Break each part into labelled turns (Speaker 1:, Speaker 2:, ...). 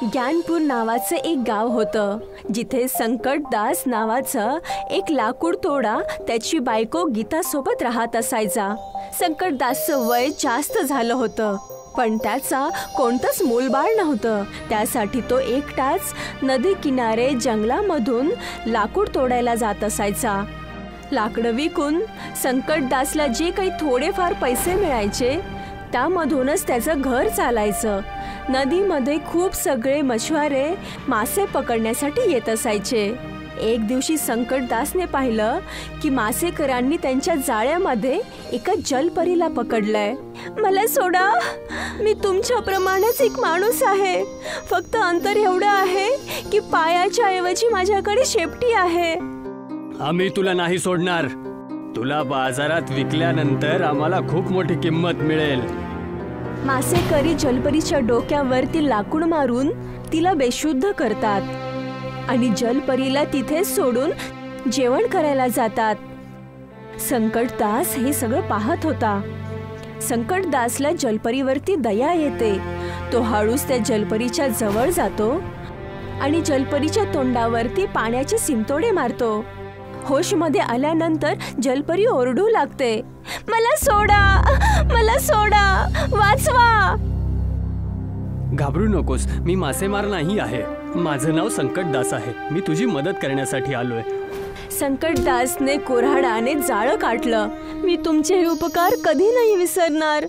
Speaker 1: ज्ञानपूर नावाचं एक गाव होतं, जिथे संकटदास नावाचं एक लाकूड तोडा त्याची बायको गीतासोबत राहत असायचा. संकटदासचं वय जास्त झालं होतं, पण त्याचा कोणतंच मूलबाळ नव्हतं. त्यासाठी तो एकटाच नदी किनारे जंगलामधून लाकूड तोडायला जात असायचा. लाकडं विकून संकटदासला जे काही थोडेफार पैसे मिळायचे त्यामधूनच त्याचं घर चालायचं. नदीमध्ये खूप सगळे मछुआरे मासे पकडण्यासाठी येत असायचे. एक दिवशी संकटदासने पाहिलं की मासेकरांनी त्यांच्या जाळ्यामध्ये एका जलपरीला पकडलंय. मला सोडा, मी तुमच्याप्रमाणेच एक माणूस आहे. फक्त अंतर एवढं आहे की पायाच्या ऐवजी माझ्याकडे शेपटी आहे.
Speaker 2: आम्ही तुला नाही सोडणार. तुला बाजारात विकल्यानंतर आम्हाला खूप मोठी किंमत मिळेल.
Speaker 1: मासेकरी जलपरीच्या डोक्यावरती लाकूड मारून तिला बेशुद्ध करतात आणि जलपरीला तिथेच सोडून जेवण करायला जातात. संकटदास हे सगळं पाहत होता. संकटदासला जलपरीवरती दया येते. तो हळूच त्या जलपरीच्या जवळ जातो आणि जलपरीच्या तोंडावरती पाण्याचे शिंतोडे मारतो. होशमध्ये आल्यानंतर जलपरी ओरडू लागते, मला सोडा, मला सोडा, वाचवा.
Speaker 2: घाबरू नकोस, मी मासेमार नाही आहे. माझं नाव संकटदास आहे. मी तुझी मदत करण्यासाठी आलोय.
Speaker 1: संकटदासने कुऱ्हाडाने जाळं काढलं. मी तुमचे हे उपकार कधी नाही विसरणार.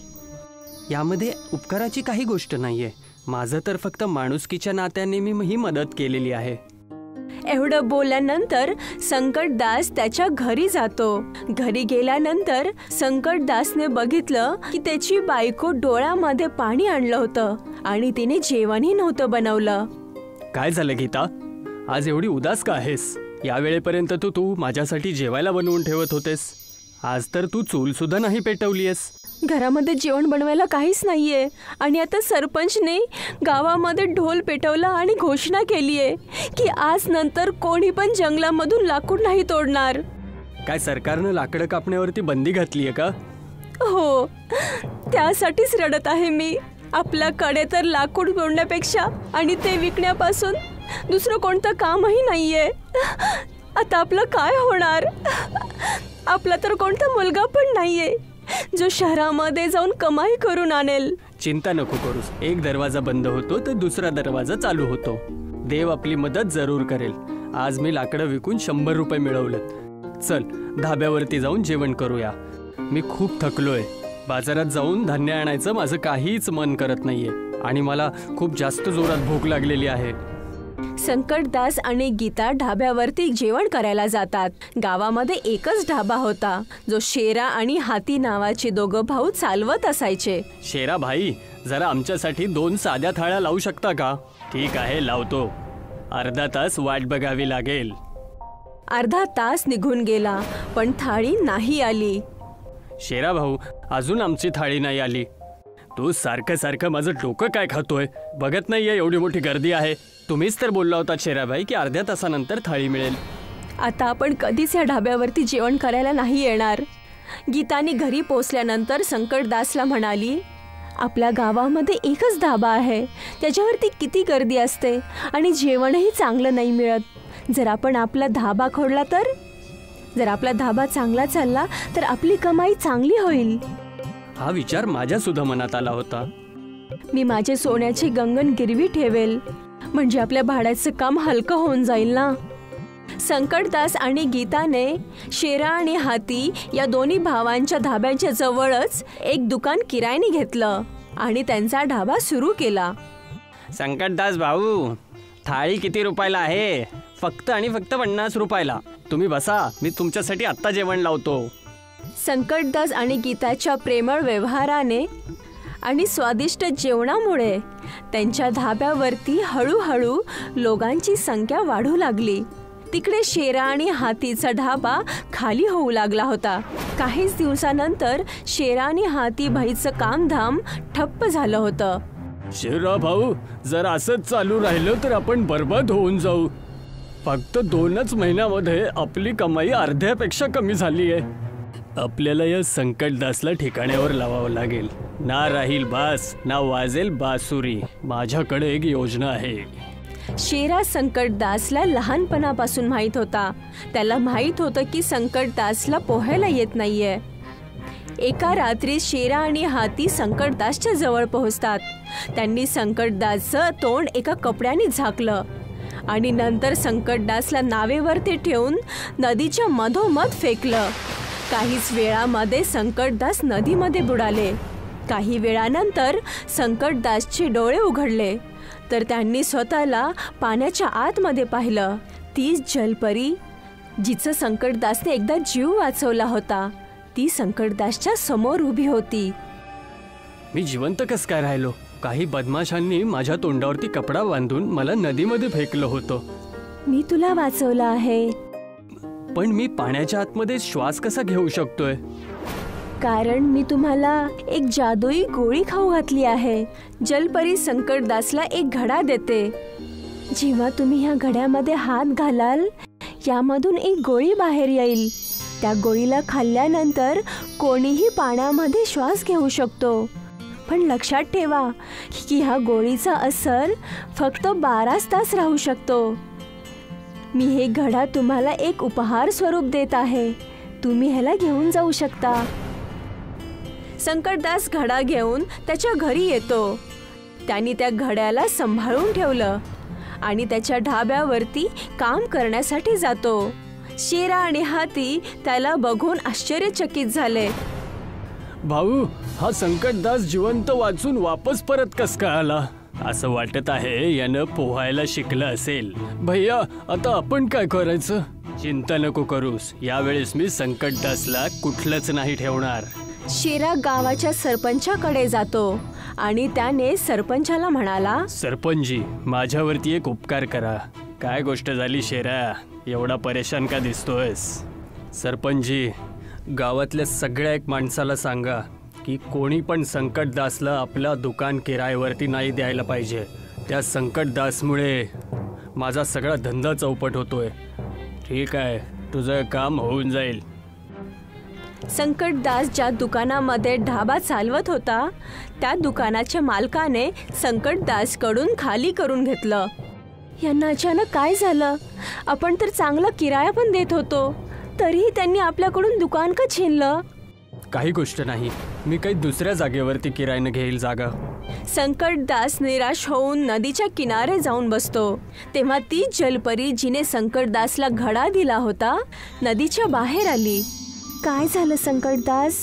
Speaker 2: यामध्ये उपकाराची काही गोष्ट नाहीये. माझं तर फक्त माणुसकीच्या नात्याने मी ही मदत केलेली आहे.
Speaker 1: एवढं बोलल्यानंतर संकटदास त्याच्या घरी जातो. घरी गेल्यानंतर संकटदासने बघितलं की त्याची बायको डोळ्यामध्ये पाणी आणलं होतं आणि तिने जेवणही नव्हतं बनवलं.
Speaker 2: काय झालं गीता, आज एवढी उदास का आहेस? या वेळेपर्यंत तू माझ्यासाठी जेवायला बनवून ठेवत होतेस. आज तर तू चूल सुद्धा नाही पेटवलीयस.
Speaker 1: घरामध्ये जेवण बनवायला काहीच नाहीये आणि आता सरपंचने गावामध्ये ढोल पेटवला आणि घोषणा केलीये की आज नंतर कोणी पण जंगलामधून लाकूड नाही तोडणार.
Speaker 2: काय सरकारनं लाकडं कापण्यावरती बंदी घातलीये का?
Speaker 1: हो, त्यासाठीच रडत आहे मी. आपल्याकडे तर लाकूड तोडण्यापेक्षा आणि ते विकण्यापासून दुसरं कोणतं कामही नाहीये. आता आपलं काय होणार? आपला तर कोणता मुलगा पण नाहीये जो शहरामध्ये जाऊन कमाई करून आणेल.
Speaker 2: चिंता नको करूस. एक दरवाजा बंद होतो तर दुसरा दरवाजा चालू होतो. देव आपली मदत जरूर करेल. आज मी लाकडं विकून 100 रुपये मिळवलेत. चल, धाब्यावरती जाऊन जेवण करूया. मी खूप थकलोय. बाजारात जाऊन धान्य आणायचं माझं काहीच मन करत नाहीये आणि मला खूप जास्त जोरात भूक लागलेली आहे.
Speaker 1: संकटदास आणि गीता ढाब्यावरती जेवण करायला जातात. गावामध्ये एकच ढाबा होता जो शेरा आणि हाती नावाचे दोघं भाऊ चालवत असायचे.
Speaker 2: शेरा भाई, जरा आमच्यासाठी 2 साध्या थाळ्या लावू शकता का? ठीक आहे, लावतो. अर्धा तास वाट बघावी लागेल.
Speaker 1: अर्धा तास निघून गेला पण थाळी नाही आली.
Speaker 2: शेरा भाऊ, अजून आमची थाळी नाही आली. तू सारखं सारखं माझं डोकं काय खातोय? बघत नाहीये एवढी मोठी गर्दी आहे. तुम्हीच तर बोलला होता शेराबाई की अर्ध्या तासानंतर थाळी मिळेल.
Speaker 1: आता आपण कधीच या ढाब्यावरती जेवण करायला नाही येणार. गीतानी घरी पोचल्यानंतर संकटदासला म्हणाली, आपल्या गावामध्ये एकच ढाबा आहे. त्याच्यावरती किती गर्दी असते आणि जेवणही चांगलं नाही मिळत. जर आपण आपला ढाबा खोडला तर? जर आपला ढाबा चांगला चालला तर आपली कमाई चांगली होईल.
Speaker 2: हा विचार माझ्या सुद्धा मनात आला होता.
Speaker 1: मी माझे सोन्याचे गंगन गिरवी ठेवेल, म्हणजे आपल्या भाड्याचं काम हलकं होऊन जाईल ना. संकटदास आणि गीताने शेरा आणि हाती या दोन्ही भावांच्या धाब्यांच्या जवळच एक दुकान किरायाने घेतलं आणि त्यांचा ढाबा सुरू केला.
Speaker 2: संकटदास भाऊ, थाळी किती रुपयाला आहे? फक्त आणि फक्त 50 रुपयाला. तुम्ही बसा, मी तुमच्यासाठी आत्ता जेवण लावतो.
Speaker 1: संकटदास आणि गीताच्या प्रेमळ व्यवहाराने आणि स्वादिष्ट जेवणामुळे त्यांच्या धाब्यावरती हळूहळू लोकांची संख्या वाढू लागली. तिकडे शेरा आणि हातीचा ढाबा खाली होऊ लागला होता. काहीच दिवसानंतर शेरा आणि हाती भाईचं कामधाम ठप्प झालं होतं.
Speaker 2: शेरा भाऊ, जर असंच चालू राहिलं तर आपण बर्बाद होऊन जाऊ. फक्त 2च महिन्यामध्ये आपली कमाई अर्ध्यापेक्षा कमी झाली आहे. आपल्याला या संकटदासला ठिकाण्यावर लावावं लागेल. ना राहील बास ना वाजेल बासुरी. माझ्याकडे एक योजना आहे.
Speaker 1: शेरा संकटदासला लहानपणापासून माहित होता. त्याला माहित होतं की संकटदासला पोहायला येत नाहीये. एका रात्री शेरा आणि हाती संकटदासच्या जवळ पोहोचतात. त्यांनी संकटदासचं तोंड एका कपड्याने झाकलं आणि नंतर संकटदासला नावेवरती ठेवून नदीच्या मधोमध फेकलं. काहीच वेळामध्ये संकटदास नदीमध्ये बुडाले. काही वेळानंतर संकटदासचे डोळे उघडले तर त्यांनी स्वतःला पाण्याच्या आतमध्ये पाहिलं. तीच जलपरी जिचं संकटदासने एकदा जीव वाचवला होता ती संकटदासच्या समोर उभी होती.
Speaker 2: मी जिवंत कस काय राहिलो? काही बदमाशांनी माझ्या तोंडावरती कपडा बांधून मला नदीमध्ये फेकलं होतं.
Speaker 1: मी तुला वाचवलं आहे.
Speaker 2: पण मी पाण्याच्या आतमध्ये श्वास कसा घेऊ शकतोय?
Speaker 1: कारण मी तुम्हाला एक जादुई गोळी खाऊ घातली आहे. जलपरी संकटदासला एक घडा देते. जेव्हा तुम्ही ह्या घड्यामध्ये हात घालाल यामधून एक गोळी बाहेर येईल. त्या गोळीला खाल्ल्यानंतर कोणीही पाण्यामध्ये श्वास घेऊ शकतो. पण लक्षात ठेवा की ह्या गोळीचा असर फक्त 12 तास राहू शकतो. मी हे घडा तुम्हाला एक उपहार स्वरूप देत आहे. तुम्ही ह्याला घेऊन जाऊ शकता. संकटदास घडा घेऊन त्याच्या घरी येतो. त्यांनी त्या घड्याला सांभाळून ठेवलं आणि त्याच्या ढाब्यावरती काम करण्यासाठी जातो. शेरा आणि हाती त्याला बघून आश्चर्यचकित झाले.
Speaker 2: भाऊ, हा संकटदास जिवंत वाचून वापस परत कस काय आला? असं वाटत आहे यानं पोहायला शिकलं असेल. भैया, आता आपण काय करायचं? चिंता नको करूस. यावेळेस मी संकटदासला कुठलंच नाही ठेवणार.
Speaker 1: शेरा गावाच्या सरपंचाकडे जातो आणि त्याने सरपंचाला म्हणाला,
Speaker 2: सरपंचजी, माझ्यावरती एक उपकार करा. काय गोष्ट झाली शेरा? एवढा परेशान का दिसतोयस? सरपंचजी, गावातल्या सगळ्या एक माणसाला सांगा की कोणी पण संकटदासला आपला दुकान किरायावरती नाही द्यायला पाहिजे. त्या संकटदासमुळे माझा सगळा धंदा चौपट होतोय. ठीक आहे, तुझं काम होऊन जाईल.
Speaker 1: संकटदास ज्या दुकानामध्ये ढाबा चालवत होता त्या दुकानाच्या मालकाने संकटदासकडून खाली करून घेतलं. यांना अचानक काय झालं? आपण तर चांगला किराया पण देत होतो, तरीही त्यांनी आपल्याकडून दुकान का छीनलं?
Speaker 2: काही गोष्ट नाही, मी काही दुसऱ्या जागेवरती किरायाने घेईल जागा.
Speaker 1: संकटदास निराश होऊन नदीच्या किनारे जाऊन बसतो. तेव्हा ती जलपरी जिने संकटदासला घडा दिला होता नदीच्या बाहेर आली. काय झालं संकटदास?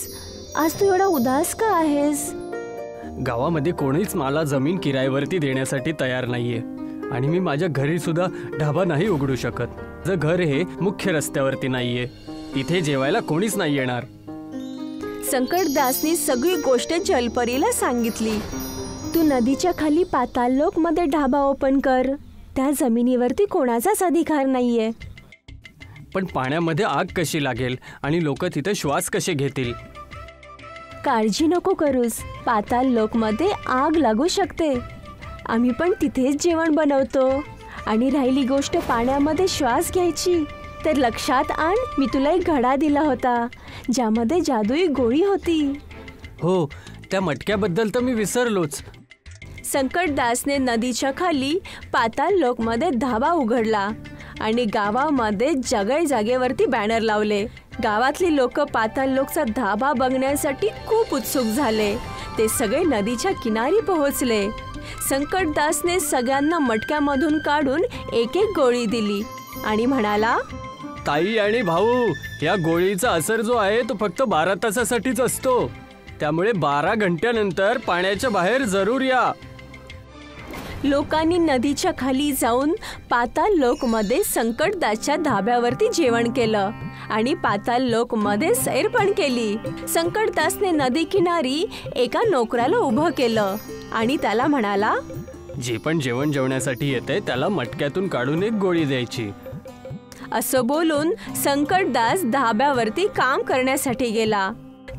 Speaker 1: आज तू एवढा उदास का आहेस?
Speaker 2: गावामध्ये कोणीच मला जमीन किरायावरती देण्यासाठी तयार नाहीये आणि मी माझ्या घरी सुद्धा ढाबा नाही उघडू शकत. माझं घर हे मुख्य रस्त्यावरती नाहीये. तिथे जेवायला कोणीच नाही येणार.
Speaker 1: संकटदासने सगळी गोष्ट जलपरीला सांगितली. तू नदीच्या खाली पाताळलोक मध्ये ढाबा ओपन कर. त्या जमिनीवरती कोणाचाच अधिकार नाहीये.
Speaker 2: पण पाण्यामध्ये आग कशी लागेल आणि लोक तिथे श्वास कसे घेतील?
Speaker 1: काळजी नको करूस. पाताळलोक मध्ये आग लागू शकते. आम्ही पण तिथेच जेवण बनवतो. आणि राहिली गोष्ट पाण्यामध्ये श्वास घ्यायची, तर लक्षात आण, मी तुला एक घडा दिला होता ज्यामध्ये जादुई गोळी होती.
Speaker 2: हो, त्या मटक्याबद्दल तर मी विसरलोच.
Speaker 1: संकटदासने नदीच्या खाली पाताळलोक मध्ये धाबा उघडला आणि गावामध्ये जागेवरती बॅनर लावले. गावातली लोक पाताळलोकचा धाबा बघण्यासाठी खूप उत्सुक झाले. ते सगळे नदीच्या किनारी पोहोचले. संकटदासने सगळ्यांना मटक्यामधून काढून एक एक गोळी दिली आणि म्हणाला,
Speaker 2: ताई आणि भाऊ, या गोळीचा असर जो आहे तो फक्त 12 तासासाठीच असतो. त्यामुळे 12 घंट्यानंतर पाण्याच्या बाहेर जरूर या.
Speaker 1: लोकांनी नदीच्या खाली जाऊन पाताळलोक मध्ये संकटदासच्या धाब्यावरती जेवण केलं आणि पाताळलोक मध्ये सैर पण केली. संकटदासने नदी किनारी एका नोकराला उभं केलं आणि त्याला म्हणाला,
Speaker 2: जे पण जेवण जेवण्यासाठी येते त्याला मटक्यातून काढून एक गोळी द्यायची.
Speaker 1: असं बोलून संकटदास धाब्यावरती काम करण्यासाठी गेला.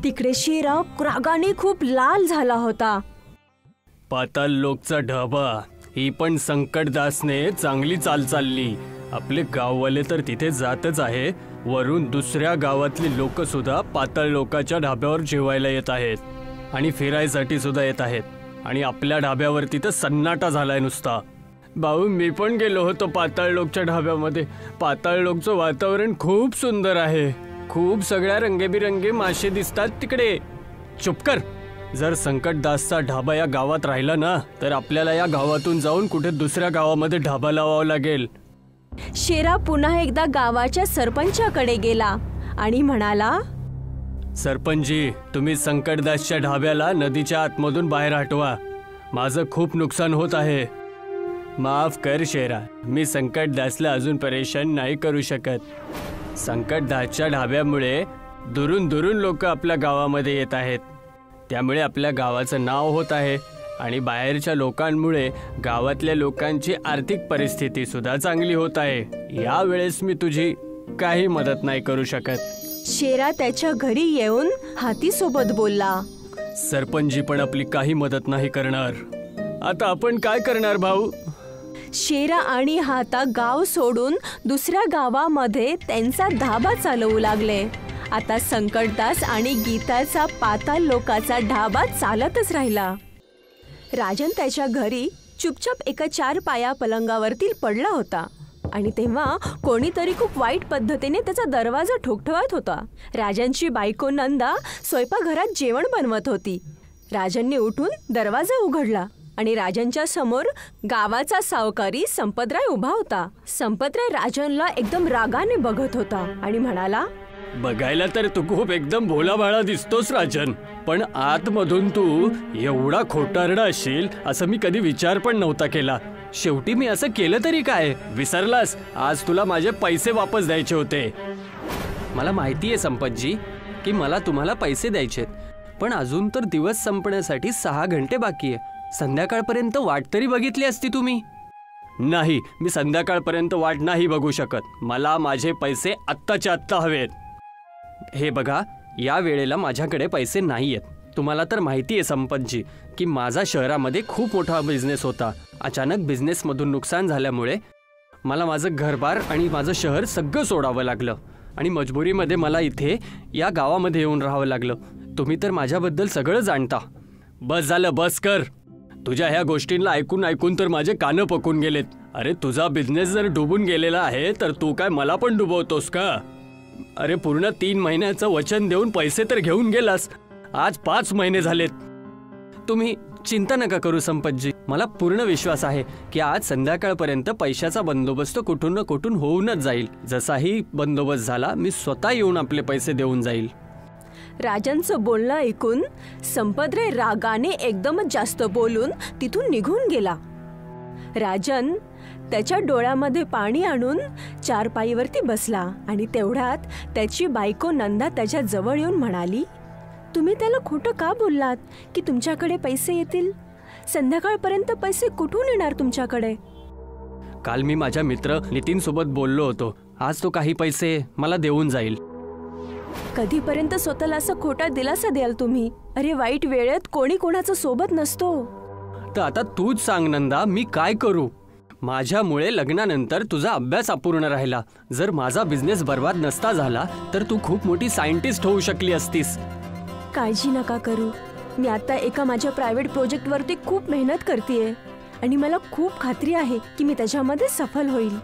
Speaker 1: तिकडे शेरा रागाने खूप लाल झाला होता.
Speaker 2: पाताळलोकचा ढाबा, ही पण संकटदासने चांगली चाल चालली. आपले गाववाले तर तिथे जातच आहे, वरून दुसऱ्या गावातली लोक सुद्धा पाताळ लोकाच्या ढाब्यावर जेवायला येत आहेत आणि फिरायसाठी सुद्धा येत आहेत आणि आपल्या ढाब्यावरती तर सन्नाटा झालाय नुसता. भाऊ, मी पण गेलो होतो पाताळ लोकच्या ढाब्यामध्ये. पाताळ लोकचं वातावरण खूप सुंदर आहे. खूप सगळ्या रंगेबिरंगी मासे दिसतात तिकडे. चुप कर. जर संकटदासचा ढाबा या गावात राहिला ना तर आपल्याला या गावातून जाऊन कुठे दुसऱ्या गावामध्ये ढाबा लावावा लागेल.
Speaker 1: शेरा पुन्हा एकदा गावाच्या सरपंचाकडे गेला आणि म्हणाला,
Speaker 2: सरपंचजी, तुम्ही संकटदासच्या ढाब्याला नदीच्या आतमधून बाहेर हटवा. माझं खूप नुकसान होत आहे. माफ कर शेरा, मी संकटदासला अजून परेशान नाही करू शकत. संकटदासच्या ढाब्यामुळे दुरून दुरून लोक आपल्या गावामध्ये येत आहेत. त्यामुळे आपल्या गावाचं नाव होत आहे आणि बाहेरच्या लोकांमुळे गावातल्या लोकांची आर्थिक परिस्थिती सुद्धा चांगली होत आहे. यावेळेस मी तुझी काही मदत नाही करू शकत.
Speaker 1: शेरा त्याच्या घरी येऊन हातीसोबत बोलला,
Speaker 2: सरपंचजी पण आपली काही मदत नाही करणार. आता आपण काय करणार भाऊ?
Speaker 1: शेरा आणि हाता गाव सोडून दुसऱ्या गावामध्ये त्यांचा ढाबा चालवू लागले. आता संकटदास आणि गीताचा पाताळ लोकाचा ढाबा चालतच राहिला. राजन त्याच्या घरी चुपचाप एका 4 पाया पलंगावरती पडला होता आणि तेव्हा कोणीतरी खूप वाईट पद्धतीने त्याचा दरवाजा ठोकठवत होता. राजनची बायको नंदा स्वयंपाकघरात जेवण बनवत होती. राजनने उठून दरवाजा उघडला आणि राजनच्या समोर गावाचा सावकारी संपतराय उभा होता. संपतराय राजनला एकदम रागाने बघत होता आणि म्हणाला,
Speaker 2: बघायला तर तू खूप एकदम भोलाभाळा दिसतोस राजन, पण आतमधून तू एवढा खोटारडा असशील असं मी कधी विचार पण नव्हता केला. शेवटी मी असं केलं तरी काय? विसरलास? आज तुला माझे पैसे वापस द्यायचे होते. मला माहिती आहे संपतजी की मला तुम्हाला पैसे द्यायचेत, पण अजून तर दिवस संपण्यासाठी 6 घंटे बाकी आहे. संध्याकाळपर्यंत वाट तरी बघितली असती तुम्ही. नाही, मी संध्याकाळपर्यंत वाट नाही बघू शकत. मला माझे पैसे आत्ताच्या आत्ता हवेत. हे बघा, या वेळेला माझ्याकडे पैसे नाही आहेत. तुम्हाला तर माहिती आहे संपतजी की माझा शहरामध्ये खूप मोठा बिझनेस होता. अचानक बिझनेसमधून नुकसान झाल्यामुळे मला माझं घरबार आणि माझं शहर सगळं सोडावं लागलं आणि मजबुरीमध्ये मला इथे या गावामध्ये येऊन राहावं लागलं. तुम्ही तर माझ्याबद्दल सगळं जाणता. बस झालं, बस कर. तुझ्या ह्या गोष्टींना ऐकून ऐकून तर माझे कानं पकून गेलेत. अरे, तुझा बिझनेस जर डुबून गेलेला आहे तर तू काय मला पण डुबवतोस का? अरे, पूर्ण 3 महिन्याचं वचन देऊन पैसे तर घेऊन गेलास. आज 5 महिने झालेत. तुम्ही चिंता नका करू संपतजी. मला पूर्ण विश्वास आहे की आज संध्याकाळपर्यंत पैशाचा बंदोबस्त कुठून ना कुठून होऊनच जाईल. जसाही बंदोबस्त झाला मी स्वतः येऊन आपले पैसे देऊन जाईल.
Speaker 1: राजनचं बोलणं ऐकून संपतराय रागाने एकदमच जास्त बोलून तिथून निघून गेला. राजन त्याच्या डोळ्यामध्ये पाणी आणून 4 पायीवरती बसला आणि तेवढ्यात त्याची बायको नंदा त्याच्या जवळ येऊन म्हणाली, तुम्ही त्याला खोटं का बोललात की तुमच्याकडे पैसे येतील? संध्याकाळपर्यंत पैसे कुठून येणार तुमच्याकडे?
Speaker 2: काल मी माझ्या मित्र नितीन सोबत बोललो होतो. आज तो काही पैसे मला देऊन जाईल.
Speaker 1: कधीपर्यंत स्वतःला असं खोटा दिलासा द्याल तुम्ही? अरे, वाईट वेळेत कोणी कोणाचं सोबत नसतो.
Speaker 2: तर आता तूच सांग नंदा, मी काय करू? माझ्यामुळे लग्नानंतर तुझा अभ्यास अपूर्ण राहिला. जर माझा बिझनेस बर्बाद नसता झाला तर तू खूप मोठी सायंटिस्ट होऊ शकली असतीस.
Speaker 1: काळजी नका करू. मी आता एका माझ्या प्रायव्हेट प्रोजेक्टवरती खूप मेहनत करतेय आणि मला खूप खात्री आहे की मी त्याच्यामध्ये सफल होईल.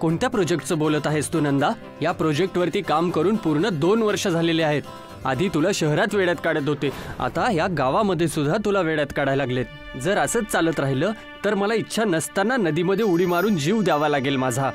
Speaker 2: कोणत्या प्रोजेक्टचं बोलत आहेस तू नंदा? या प्रोजेक्टवरती काम करून पूर्ण 2 वर्ष झालेले आहेत. आधी तुला शहरात वेड्यात काढत होते, आता या गावामध्ये सुद्धा तुला वेड्यात काढायला लागलेत. जर असंच चालत राहिलं तर मला इच्छा नसताना नदीमध्ये उडी मारून जीव द्यावा लागेल माझा.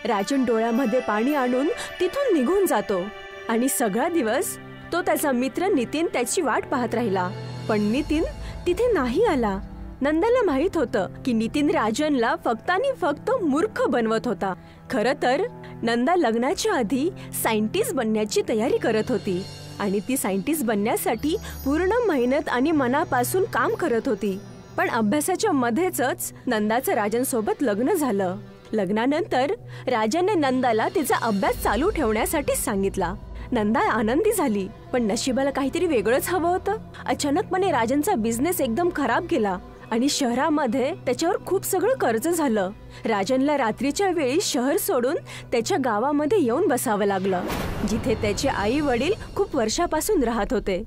Speaker 1: राजन डोळ्यामध्ये पाणी आणून तिथून निघून जातो आणि सगळा दिवस तो त्याचा मित्र नितीन त्याची वाट पाहत राहिला. पण नितीन तिथे नाही आला. नंदाला माहित होतं की नितीन राजनला फक्त आणि फक्त मूर्ख बनवत होता. खरं तर नंदा लग्नाच्या आधी सायंटिस्ट बनण्याची तयारी करत होती आणि ती सायंटिस्ट बनण्यासाठी पूर्ण मेहनत आणि मनापासून काम करत होती. पण अभ्यासाच्या मध्येच नंदाचं राजन सोबत लग्न झालं. लग्नानंतर राजनने नंदाला तिचा अभ्यास चालू ठेवण्यासाठी सांगितला. नंदा आनंदी झाली, पण नशिबाला काहीतरी वेगळंच हवं होतं. अचानकपणे राजनचा बिझनेस एकदम खराब गेला आणि शहरामध्ये त्याच्यावर खूप सगळं कर्ज झालं. राजनला रात्रीच्या वेळी शहर सोडून त्याच्या गावामध्ये येऊन बसावं लागलं, जिथे त्याचे आई वडील खूप वर्षापासून राहत होते.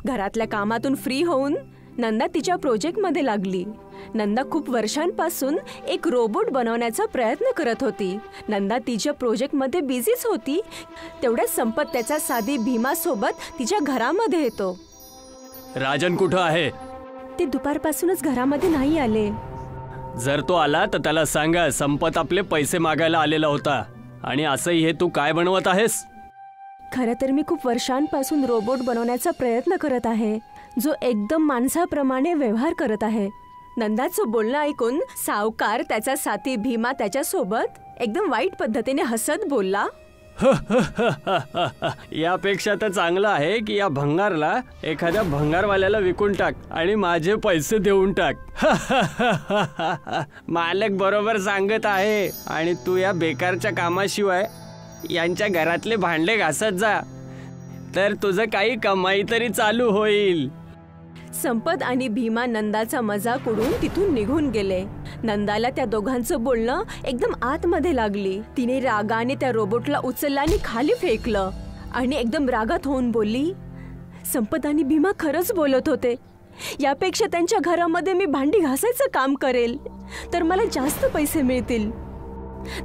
Speaker 1: घरातल्या कामातून फ्री होऊन नंदा तिच्या प्रोजेक्टमध्ये लागली. नंदा खूप वर्षांपासून एक रोबोट बनवण्याचा प्रयत्न करत होती. नंदा तिच्या प्रोजेक्टमध्ये बिझीच होती. तेवढ्यात संपत त्याचा साथी भीमा सोबत तिच्या घरामध्ये येतो.
Speaker 2: राजन कुठं आहे?
Speaker 1: ते दुपारपासूनच घरामध्ये नाही आले.
Speaker 2: जर तो आला तर त्याला सांगा संपत आपले पैसे मागायला आलेला होता. आणि असंही हे तू काय बनवत आहेस?
Speaker 1: खरं तर मी खूप वर्षांपासून रोबोट बनवण्याचा प्रयत्न करत आहे, जो एकदम माणसाप्रमाणे व्यवहार करत आहे. नंदाचं बोलणं ऐकून सावकार त्याचा साथी भीमा त्याच्यासोबत एकदम वाईट पद्धतीने हसत बोलला.
Speaker 2: यापेक्षा तर चांगलं आहे की या भंगारला एखाद्या भंगारवाल्याला विकून टाक आणि माझे पैसे देऊन टाक. मालक बरोबर सांगत आहे. आणि तू या बेकारच्या कामाशिवाय यांच्या घरातले भांडे घासत जा, तर तुझं काही कमाई तरी चालू होईल.
Speaker 1: संपत आणि भीमा नंदाचा मजाक उडून तिथून निघून गेले. नंदाला त्या दोघांचं बोलणं एकदम आतमध्ये लागली. तिने रागाने त्या रोबोटला उचललं आणि खाली फेकलं आणि एकदम रागात होऊन बोलली, संपत आणि भीमा खरंच बोलत होते. यापेक्षा त्यांच्या घरामध्ये मी भांडी घासायचं काम करेल तर मला जास्त पैसे मिळतील.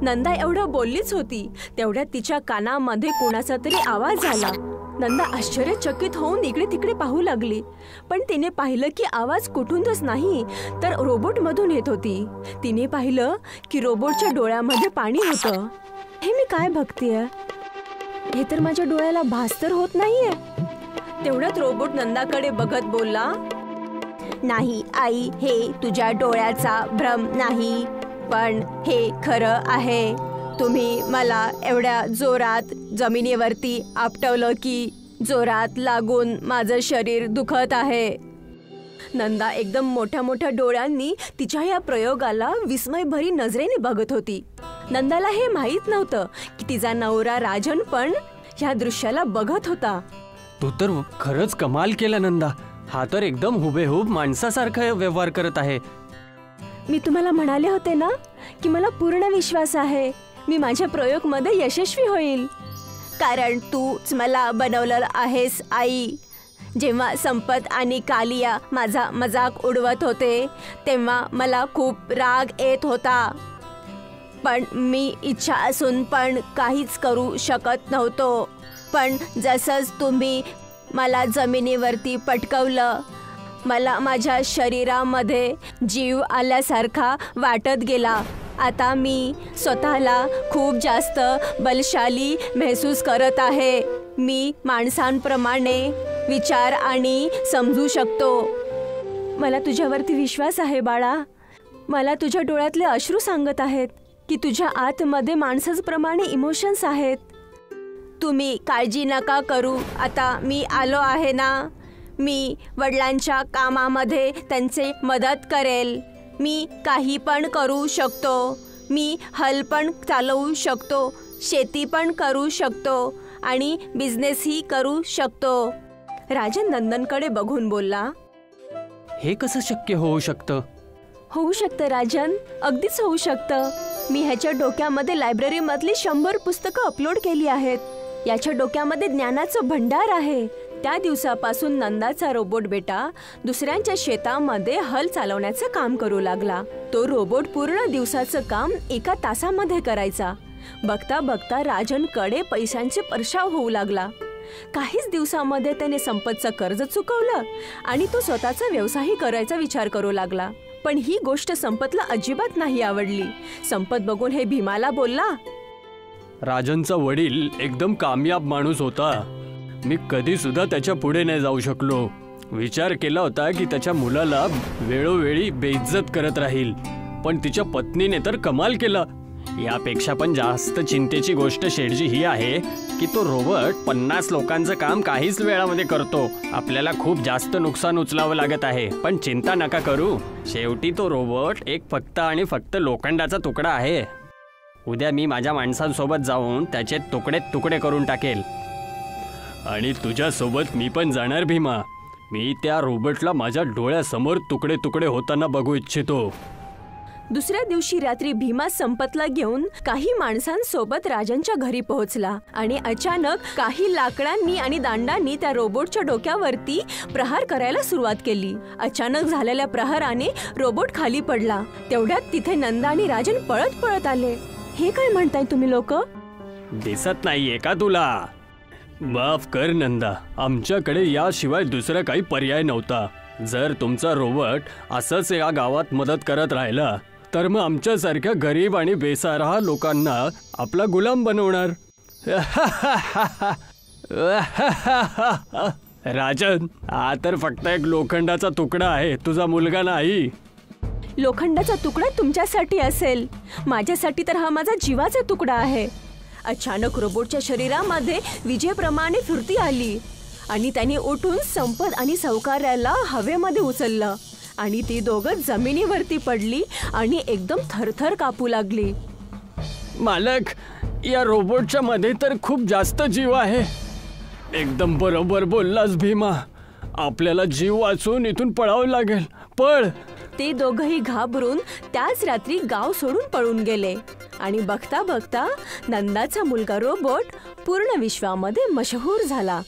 Speaker 1: नंदा एवढं बोललीच होती, तेवढ्यात तिच्या कानामध्ये कोणाचा तरी आवाज आला. नंदा आश्चर्यचकित होऊन इकडे तिकडे पाहू लागली, पण तिने पाहिलं की आवाज कुठूनच नाही तर रोबोटमधून येत होती. तिने पाहिलं की रोबोटच्या डोळ्यामध्ये पाणी होतं. हे मी काय बघतेय? हे तर माझ्या डोळ्याला भास तर होत नाहीये. तेवढ्यात रोबोट नंदाकडे बघत बोलला, नाही आई, हे तुझ्या डोळ्याचा भ्रम नाही, पण हे खरं आहे. तुम्ही मला एवढ्या जोरात जमिनीवरती आपटवलं की जोरात लागून माझं शरीर दुखत आहे. नंदा एकदम मोठ्या मोठ्या डोळ्यांनी तिच्या या प्रयोगाला विस्मयभरी नजरेने बघत होती. नंदाला हे माहीत नव्हतं की तिचा नवरा राजन पण ह्या दृश्याला बघत होता.
Speaker 2: तू तर खरंच कमाल केला नंदा. हा तर एकदम हुबेहूब माणसासारखा व्यवहार करत आहे.
Speaker 1: मी तुम्हाला म्हणाले होते ना की मला पूर्ण विश्वास आहे मी माझ्या प्रयोगमध्ये यशस्वी होईल, कारण तूच मला बनवलं आहेस आई. जेव्हा संपत आणि कालिया माझा मजाक उडवत होते तेव्हा मला खूप राग येत होता, पण मी इच्छा असून पण काहीच करू शकत नव्हतो. पण जसंच तुम्ही मला जमिनीवरती पटकवलं, मला माझ्या शरीरामध्ये जीव आल्यासारखा वाटत गेला. आता मी स्वतःला खूप जास्त बलशाली महसूस करत आहे. मी माणसांप्रमाणे विचार आणि समजू शकतो. मला तुझ्यावरती विश्वास आहे बाळा. मला तुझ्या डोळ्यातले अश्रू सांगत आहेत की तुझ्या आतमध्ये माणसाप्रमाणे इमोशन्स आहेत. तुम्ही काळजी नका करू. आता मी आलो आहे ना. मी वडिलांच्या कामामध्ये त्यांचे मदत करेल. मी काही पण करू शकतो. मी हल पण चालवू शकतो, शेती पण करू शकतो आणि बिझनेसही करू शकतो. राजन नंदनकडे बघून बोलला,
Speaker 2: हे कसं शक्य होऊ शकतं?
Speaker 1: होऊ शकतं राजन, अगदीच होऊ शकतं. मी ह्याच्या डोक्यामध्ये लायब्ररीमधली 100 पुस्तकं अपलोड केली आहेत. याच्या डोक्यामध्ये ज्ञानाचं भंडार आहे. त्या दिवसापासून नंदाचा रोबोट बेटा दुसऱ्यांच्या शेतामध्ये हल चालवण्याचं काम करू लागला. तो रोबोट पूर्ण दिवसाचं काम 1 तासामध्ये करायचा. बघता बघता राजनकडे पैशांचे वर्षाव होऊ लागला. काहीच दिवसामध्ये त्याने संपतचं कर्ज चुकवलं आणि तो स्वतःचा व्यवसायही करायचा विचार करू लागला. पण ही गोष्ट संपतला अजिबात नाही आवडली. संपत बघून हे भीमाला बोलला,
Speaker 2: राजनचा वडील एकदम कामयाब माणूस होता. मी कधी सुद्धा त्याच्या पुढे नाही जाऊ शकलो. विचार केला होता की त्याच्या मुलाला वेळोवेळी बेइज्जत करत राहील, पण तिच्या पत्नीने तर कमाल केला. यापेक्षा पण जास्त चिंतेची गोष्ट शेठजी ही आहे की तो रोबोट 50 लोकांचं काम काहीच वेळामध्ये करतो. आपल्याला खूप जास्त नुकसान उचलावं लागत आहे, पण चिंता नका करू. शेवटी तो रोबोट एक फक्त आणि फक्त लोखंडाचा तुकडा आहे. उद्या मी माझ्या माणसांसोबत जाऊन त्याचे तुकडे तुकडे करून टाकेल. आणि तुझ्यासोबत मी पण जाणार भीमा. मी त्या रोबोटला माझ्या डोळ्यासमोर तुकडे तुकडे होताना बघू इच्छितो.
Speaker 1: दुसऱ्या दिवशी रात्री भीमा संपतला घेऊन काही माणसांसोबत राजांच्या घरी पोहोचला आणि अचानक काही लाकडांनी आणि दांडांनी त्या रोबोटच्या डोक्यावरती प्रहार करायला सुरुवात केली. अचानक झालेल्या प्रहाराने रोबोट खाली पडला. तेवढ्यात तिथे नंदा आणि राजन पळत पळत आले. हे काय म्हणताय तुम्ही लोक?
Speaker 2: दिसत नाहीये का तुला? माफ कर नंदा, आमच्याकडे याशिवाय दुसरा काही पर्याय नव्हता. जर तुमचा रोबोट असंच या गावात मदत करत राहिला तर मग आमच्यासारख्या गरीब आणि बेसहारा लोकांना आपला गुलाम बनवणार. राजन, हा तर फक्त एक लोखंडाचा तुकडा आहे, तुझा मुलगा नाही.
Speaker 1: लोखंडाचा तुकडा तुमच्यासाठी असेल, माझ्यासाठी तर हा माझा जीवाचा तुकडा आहे. अचानक रोबोटच्या शरीरामध्ये विजेप्रमाणे फिरती आली आणि त्याने उठून संपत आणि सावकाराला हवेमध्ये उचललं आणि ती दोघं जमिनीवरती पडली आणि एकदम थरथर कापू लागली.
Speaker 2: मालक, या रोबोटच्या मध्ये तर खूप जास्त जीव आहे. एकदम बरोबर बोललास भीमा, आपल्याला जीव वाचवून इथून पळावं लागेल. पळ.
Speaker 1: ते दोघंही घाबरून त्याच रात्री गाव सोडून पळून गेले आणि बघता बघता नंदाचा मुलगा रोबोट पूर्ण विश्वामध्ये मशहूर झाला.